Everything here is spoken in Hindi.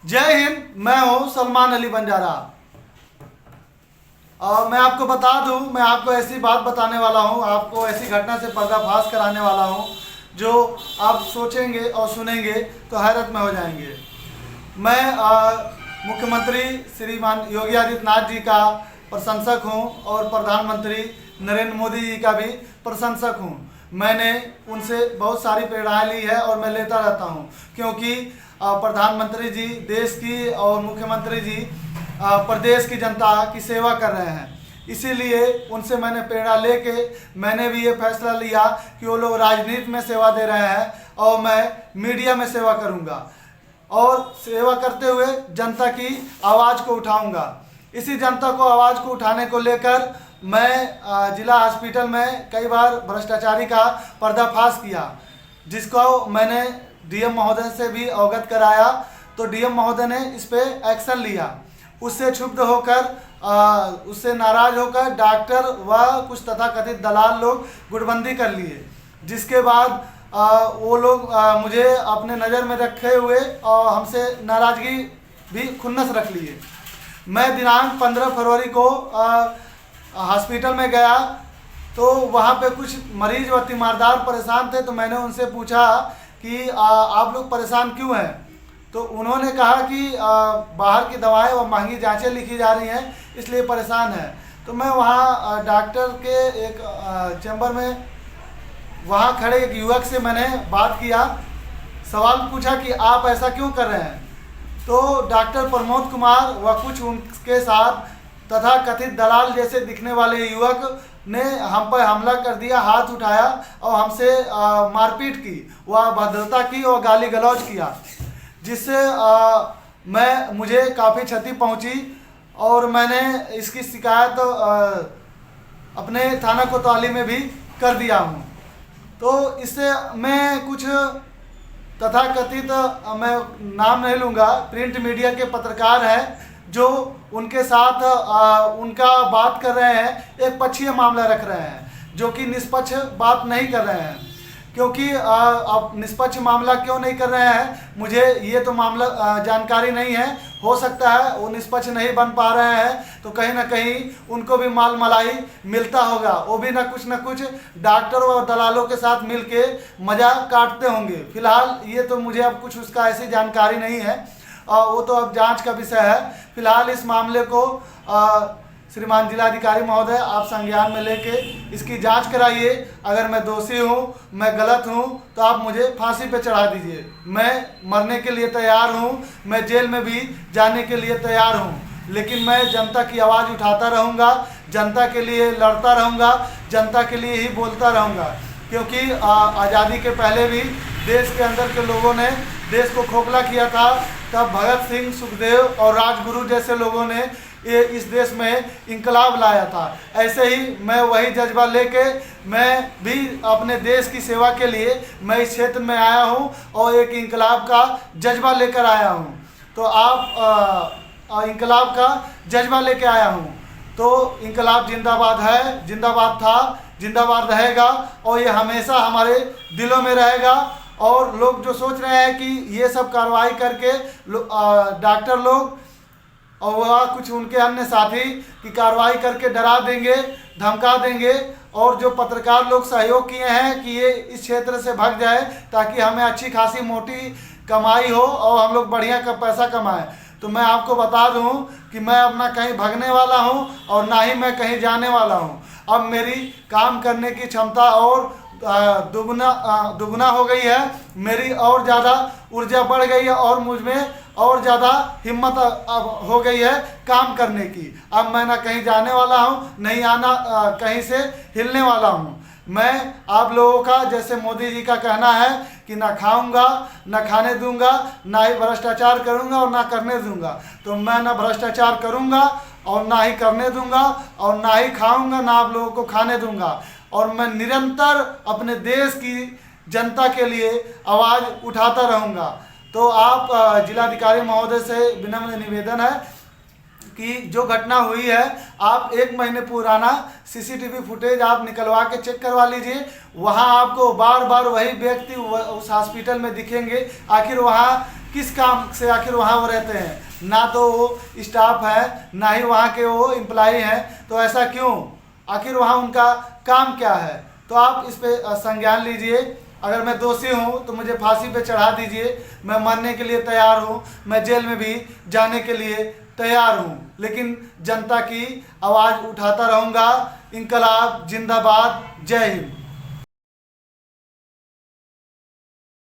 जय हिंद। मैं हूं सलमान अली बंजारा और मैं आपको बता दूं, मैं आपको ऐसी बात बताने वाला हूं, आपको ऐसी घटना से पर्दाफाश कराने वाला हूं जो आप सोचेंगे और सुनेंगे तो हैरत में हो जाएंगे। मैं मुख्यमंत्री श्रीमान योगी आदित्यनाथ जी का प्रशंसक हूं और प्रधानमंत्री नरेंद्र मोदी जी का भी प्रशंसक हूं। मैंने उनसे बहुत सारी प्रेरणाएं ली है और मैं लेता रहता हूं, क्योंकि प्रधानमंत्री जी देश की और मुख्यमंत्री जी प्रदेश की जनता की सेवा कर रहे हैं। इसीलिए उनसे मैंने प्रेरणा लेके मैंने भी ये फैसला लिया कि वो लोग राजनीति में सेवा दे रहे हैं और मैं मीडिया में सेवा करूंगा और सेवा करते हुए जनता की आवाज़ को उठाऊंगा। इसी जनता को आवाज़ को उठाने को लेकर मैं जिला हॉस्पिटल में कई बार भ्रष्टाचारी का पर्दाफाश किया, जिसको मैंने डीएम महोदय से भी अवगत कराया। तो डीएम महोदय ने इस पर एक्शन लिया। उससे क्षुब्ध होकर उससे नाराज होकर डॉक्टर व कुछ तथाकथित दलाल लोग गुटबंदी कर लिए, जिसके बाद वो लोग मुझे अपने नज़र में रखे हुए और हमसे नाराज़गी भी खुन्नस रख लिए। मैं दिनांक 15 फरवरी को हॉस्पिटल में गया तो वहाँ पे कुछ मरीज व तीमारदार परेशान थे। तो मैंने उनसे पूछा कि आप लोग परेशान क्यों हैं? तो उन्होंने कहा कि बाहर की दवाएं व महंगी जांचें लिखी जा रही हैं, इसलिए परेशान है। तो मैं वहाँ डॉक्टर के एक चैम्बर में वहाँ खड़े एक युवक से मैंने बात किया, सवाल पूछा कि आप ऐसा क्यों कर रहे हैं? तो डॉक्टर प्रमोद कुमार व कुछ उनके साथ तथा कथित दलाल जैसे दिखने वाले युवक ने हम पर हमला कर दिया, हाथ उठाया और हमसे मारपीट की, वह भद्रता की और गाली गलौज किया, जिससे मुझे काफ़ी क्षति पहुंची और मैंने इसकी शिकायत अपने थाना कोतवाली में भी कर दिया हूं। तो इससे मैं कुछ तथाकथित, मैं नाम नहीं लूँगा, प्रिंट मीडिया के पत्रकार हैं जो उनके साथ उनका बात कर रहे हैं, एक पक्षीय मामला रख रहे हैं, जो कि निष्पक्ष बात नहीं कर रहे हैं। क्योंकि अब निष्पक्ष मामला क्यों नहीं कर रहे हैं, मुझे ये तो मामला जानकारी नहीं है। हो सकता है वो निष्पक्ष नहीं बन पा रहे हैं तो कहीं ना कहीं उनको भी माल मलाई मिलता होगा, वो भी ना कुछ डॉक्टर और दलालों के साथ मिलके मजा काटते होंगे। फिलहाल ये तो मुझे अब कुछ उसका ऐसी जानकारी नहीं है, वो तो अब जांच का विषय है। फिलहाल इस मामले को श्रीमान जिलाधिकारी महोदय आप संज्ञान में लेके इसकी जांच कराइए। अगर मैं दोषी हूँ, मैं गलत हूँ, तो आप मुझे फांसी पे चढ़ा दीजिए। मैं मरने के लिए तैयार हूँ, मैं जेल में भी जाने के लिए तैयार हूँ, लेकिन मैं जनता की आवाज़ उठाता रहूँगा, जनता के लिए लड़ता रहूँगा, जनता के लिए ही बोलता रहूँगा। क्योंकि आज़ादी के पहले भी देश के अंदर के लोगों ने देश को खोखला किया था, तब भगत सिंह, सुखदेव और राजगुरु जैसे लोगों ने ये इस देश में इंकलाब लाया था। ऐसे ही मैं वही जज्बा लेके मैं भी अपने देश की सेवा के लिए मैं इस क्षेत्र में आया हूँ और एक इंकलाब का जज्बा लेकर आया हूँ। तो आप इंकलाब का जज्बा लेके आया हूँ। तो इंकलाब जिंदाबाद है, जिंदाबाद था, जिंदाबाद रहेगा और ये हमेशा हमारे दिलों में रहेगा। और लोग जो सोच रहे हैं कि ये सब कार्रवाई करके डॉक्टर लोग और वह कुछ उनके अन्य साथी की कार्रवाई करके डरा देंगे, धमका देंगे, और जो पत्रकार लोग सहयोग किए हैं कि ये इस क्षेत्र से भाग जाए ताकि हमें अच्छी खासी मोटी कमाई हो और हम लोग बढ़िया का पैसा कमाएं। तो मैं आपको बता दूं कि मैं अपना कहीं भागने वाला हूं और ना ही मैं कहीं जाने वाला हूं। अब मेरी काम करने की क्षमता और दुगना हो गई है, मेरी और ज़्यादा ऊर्जा बढ़ गई है और मुझ में और ज़्यादा हिम्मत अब हो गई है काम करने की। अब मैं ना कहीं जाने वाला हूँ, नहीं आना कहीं से हिलने वाला हूँ। मैं आप लोगों का जैसे मोदी जी का कहना है कि ना खाऊंगा, ना खाने दूंगा, ना ही भ्रष्टाचार करूंगा और ना करने दूंगा, तो मैं ना भ्रष्टाचार करूंगा और ना ही करने दूंगा और ना ही खाऊंगा, ना आप लोगों को खाने दूंगा। और मैं निरंतर अपने देश की जनता के लिए आवाज़ उठाता रहूंगा। तो आप जिलाधिकारी महोदय से विनम्र निवेदन है कि जो घटना हुई है, आप 1 महीने पुराना सीसीटीवी फुटेज आप निकलवा के चेक करवा लीजिए। वहाँ आपको बार बार वही व्यक्ति उस हॉस्पिटल में दिखेंगे। आखिर वहाँ किस काम से आखिर वहाँ वो रहते हैं? ना तो वो स्टाफ है, ना ही वहाँ के वो एम्प्लॉई हैं, तो ऐसा क्यों? आखिर वहाँ उनका काम क्या है? तो आप इस पे संज्ञान लीजिए। अगर मैं दोषी हूँ तो मुझे फांसी पे चढ़ा दीजिए, मैं मरने के लिए तैयार हूँ, मैं जेल में भी जाने के लिए तैयार हूँ, लेकिन जनता की आवाज़ उठाता रहूँगा। इंकलाब जिंदाबाद। जय हिंद।